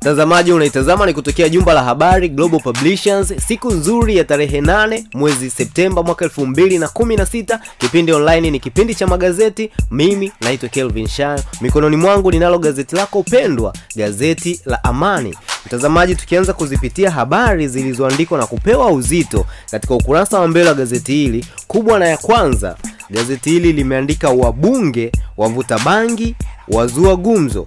Mtazamaji unaitazama ni kutokea jumba la habari Global Publishers, siku nzuri ya tarehe 8 mwezi Septemba mwaka 2016. Kipindi online ni kipindi cha magazeti. Mimi naitwa Kelvin Shayo. Mikononi mwangu ninalo gazeti lako pendwa, gazeti la Amani. Mtazamaji, tukianza kuzipitia habari zilizoandikwa na kupewa uzito katika ukurasa wa mbele wa gazeti hili, kubwa na ya kwanza, gazeti hili limeandika wabunge wavuta bangi wazua gumzo.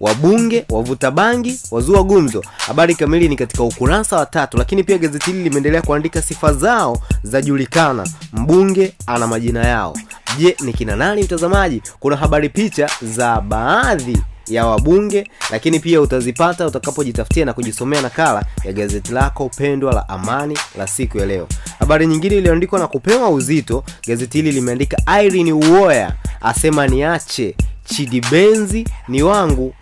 Wabunge wavuta bangi wazua gumzo. Habari kamili ni katika ukurasa wa 3, lakini pia gazeti hili limeendelea kuandika sifa zao za julikana. Mbunge ana majina yao. Je, ni kina nani mtazamaji? Kuna habari picha za baadhi ya wabunge, lakini pia utazipata utakapojitafutia na kujisomea nakala ya gazeti lako pendwa la Amani la siku ya leo. Habari nyingine iliyoandikwa na kupewa uzito, gazeti hili limeandika Irene Uwoya asema niache Chidi Benz ni wangu.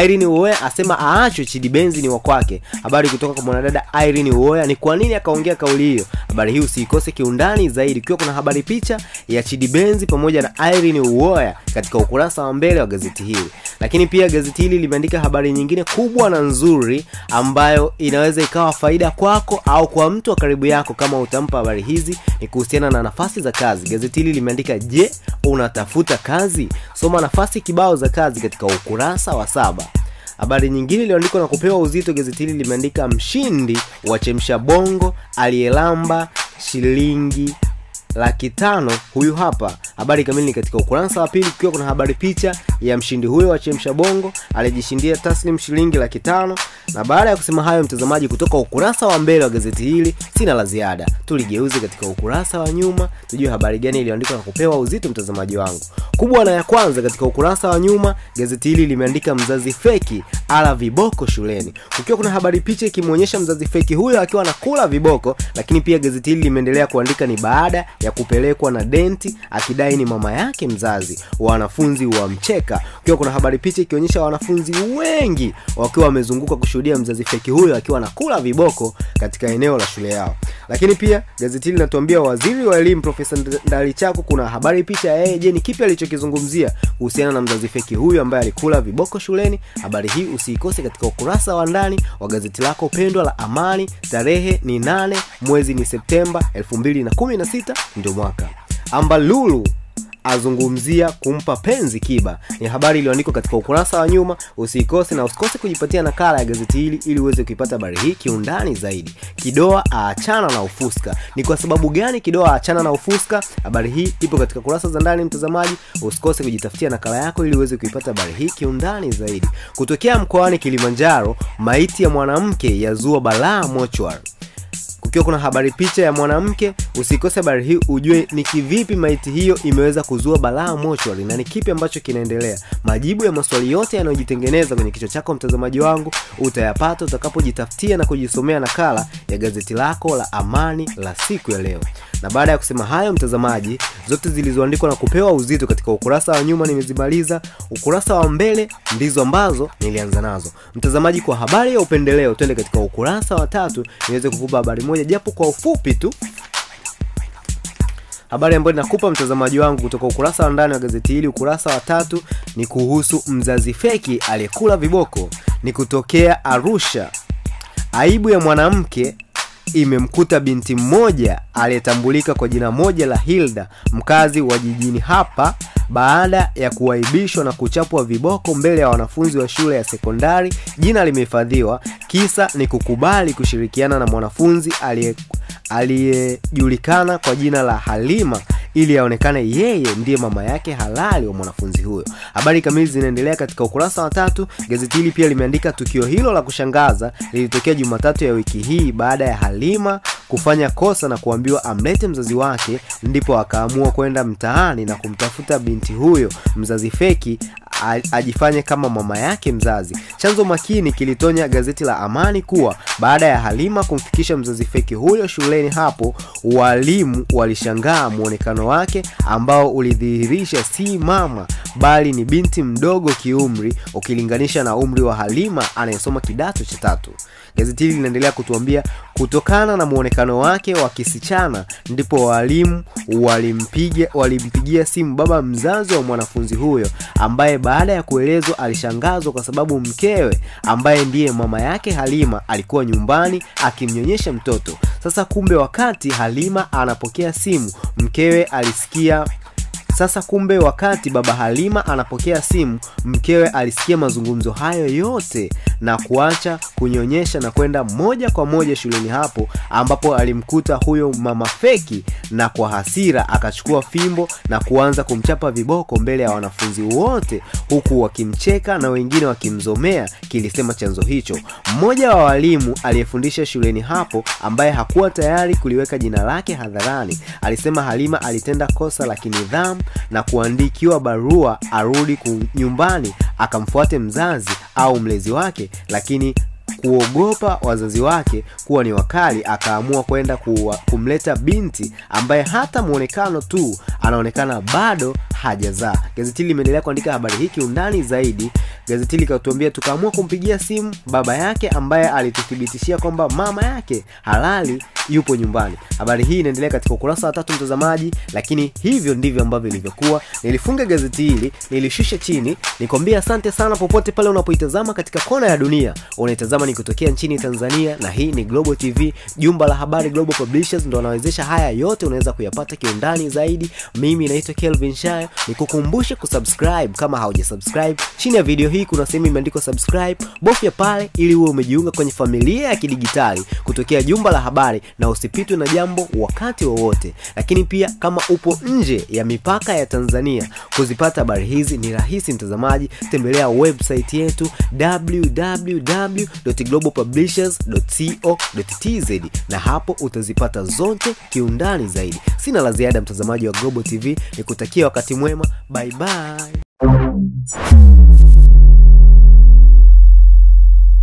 Irene Uwoya asema aacho Chidi Benz ni wa kwake. Habari kutoka kwa mwanadada Irene Uwoya, ni kwa nini akaongea kauli hiyo? Habari hii usikose kiundani zaidi, kwa kuna habari picha ya Chidi Benz pamoja na Irene Uwoya katika ukurasa wa mbele wa gazeti hili. Lakini pia gazeti hili limeandika habari nyingine kubwa na nzuri ambayo inaweza ikawa faida kwako au kwa mtu wa karibu yako kama utampa habari hizi, ni kuhusiana na nafasi za kazi. Gazeti hili limeandika, je, unatafuta kazi? Soma nafasi kibao za kazi katika ukurasa wa 7. Habari nyingine iliyoandikwa na kupewa uzito, gazeti hili limeandika mshindi wa Chemsha Bongo aliyelamba shilingi 500,000 huyu hapa. Habari kamili ni katika ukurasa wa 2, kukiwa kuna habari picha ya mshindi huyo wa Chemsha Bongo alijishindia taslim shilingi 500,000. Na baada ya kusema hayo mtazamaji, kutoka ukurasa wa mbele wa gazeti hili sina la ziada. Tuligeuze katika ukurasa wa nyuma tujue habari gani iliyoandikwa na kupewa uzito mtazamaji wangu. Kubwa na ya kwanza katika ukurasa wa nyuma, gazeti hili limeandika mzazi feki ala viboko shuleni. Kukiwa kuna habari picha ikimuonyesha mzazi feki huyo akiwa anakula viboko, lakini pia gazeti hili limeendelea kuandika ni baada ya kupelekwa na denti akidai ni mama yake mzazi. Wanafunzi wa mcheka. Kukiwa kuna habari picha ikionyesha wanafunzi wengi wakiwa wamezunguka kushuhudia mzazi feki huyo akiwa anakula viboko katika eneo la shule yao. Lakini pia gazeti hili linatuambia waziri wa elimu Profesa Ndalichako, kuna habari picha ya yeye. Je, ni kipi alichokizungumzia kuhusiana na mzazi feki huyo ambaye alikula viboko shuleni? Habari hii usiikose katika ukurasa wa ndani wa gazeti lako pendwa la Amani. Tarehe ni 8 mwezi ni Septemba 2016 ndio mwaka. Ambalulu azungumzia kumpa penzi Kiba. Ni habari iliyoandikwa katika ukurasa wa nyuma. Usikose na usikose kujipatia nakala ya gazeti hili ili uweze kuipata habari hii kiundani zaidi. Kidoa aachana na ufuska. Ni kwa sababu gani Kidoa aachana na ufuska? Habari hii ipo katika kurasa za ndani mtazamaji. Usikose kujitafutia nakala yako ili uweze kuipata habari hii kiundani zaidi. Kutokea mkoani Kilimanjaro, maiti ya mwanamke yazua balaa mochwari. Kukiwa kuna habari picha ya mwanamke, usikose habari hii ujue ni kivipi maiti hiyo imeweza kuzua balaa mochwari na ni kipi ambacho kinaendelea. Majibu ya maswali yote yanayojitengeneza kwenye kichwa chako mtazamaji wangu utayapata utakapojitafutia na kujisomea nakala ya gazeti lako la Amani la siku ya leo. Na baada ya kusema hayo mtazamaji, zote zilizoandikwa na kupewa uzito katika ukurasa wa nyuma nimezimaliza. Ukurasa wa mbele ndizo ambazo nilianza nazo. Mtazamaji, kwa habari ya upendeleo twende katika ukurasa wa 3 niweze kukupa habari moja japo kwa ufupi tu. Habari ambayo nakupa mtazamaji wangu kutoka ukurasa wa ndani wa gazeti hili, ukurasa wa 3, ni kuhusu mzazi feki aliyekula viboko. Ni kutokea Arusha. Aibu ya mwanamke imemkuta binti mmoja aliyetambulika kwa jina moja la Hilda, mkazi wa jijini hapa, baada ya kuaibishwa na kuchapwa viboko mbele ya wanafunzi wa shule ya sekondari. Jina limehifadhiwa, kisa ni kukubali kushirikiana na mwanafunzi aliyejulikana kwa jina la Halima ili aonekane yeye ndiye mama yake halali wa mwanafunzi huyo. Habari kamili zinaendelea katika ukurasa wa 3. Gazeti hili pia limeandika tukio hilo la kushangaza lilitokea Jumatatu ya wiki hii baada ya Halima kufanya kosa na kuambiwa amlete mzazi wake, ndipo akaamua kwenda mtaani na kumtafuta binti huyo mzazi feki ajifanye kama mama yake mzazi. Chanzo makini kilitonya gazeti la Amani kuwa baada ya Halima kumfikisha mzazi feki huyo shuleni hapo, walimu walishangaa muonekano wake ambao ulidhihirisha si mama bali ni binti mdogo kiumri ukilinganisha na umri wa Halima anayesoma kidato cha 3. Gazeti hili linaendelea kutuambia kutokana na muonekano wake wa kisichana ndipo walimu walimpigia simu baba mzazi wa mwanafunzi huyo, ambaye baada ya kuelezwa alishangazwa kwa sababu mkewe ambaye ndiye mama yake Halima alikuwa nyumbani akimnyonyesha mtoto. Sasa kumbe wakati Halima anapokea simu, wakati baba Halima anapokea simu, mkewe alisikia mazungumzo hayo yote na kuacha kunyonyesha na kwenda moja kwa moja shuleni hapo, ambapo alimkuta huyo mama feki, na kwa hasira akachukua fimbo na kuanza kumchapa viboko mbele ya wanafunzi wote, huku wakimcheka na wengine wakimzomea, kilisema chanzo hicho. Mmoja wa walimu aliyefundisha shuleni hapo, ambaye hakuwa tayari kuliweka jina lake hadharani, alisema Halima alitenda kosa la kinidhamu na kuandikiwa barua arudi nyumbani akamfuate mzazi au mlezi wake, lakini kuogopa wazazi wake kuwa ni wakali akaamua kwenda kumleta binti ambaye hata muonekano tu anaonekana bado hajazaa. Gazeti hili limeendelea kuandika habari hii undani zaidi. Gazeti hili likatuambia tukaamua kumpigia simu baba yake ambaye alituthibitishia kwamba mama yake halali yupo nyumbani. Habari hii inaendelea katika ukurasa wa 3 mtazamaji, lakini hivyo ndivyo ambavyo ilivyokuwa. Nilifunga gazeti hili, nilishusha chini, nikwambia asante sana popote pale unapoitazama katika kona ya dunia. Unaitazama ni kutokea nchini Tanzania na hii ni Global TV, jumba la habari Global Publishers ndio wanawezesha haya yote unaweza kuyapata kiundani zaidi. Mimi naitwa Kelvin Shayo, nikukumbushe kusubscribe kama haujasubscribe. Chini ya video hii kuna sehemu imeandikwa subscribe, bofya pale ili uwe umejiunga kwenye familia ya kidigitali kutokea jumba la habari na usipitwe na jambo wakati wowote. Lakini pia kama upo nje ya mipaka ya Tanzania, kuzipata habari hizi ni rahisi mtazamaji, tembelea website yetu www.globalpublishers.co.tz na hapo utazipata zote kiundani zaidi. Sina la ziada mtazamaji wa Global TV, nikutakia wakati mwema. Bye bye.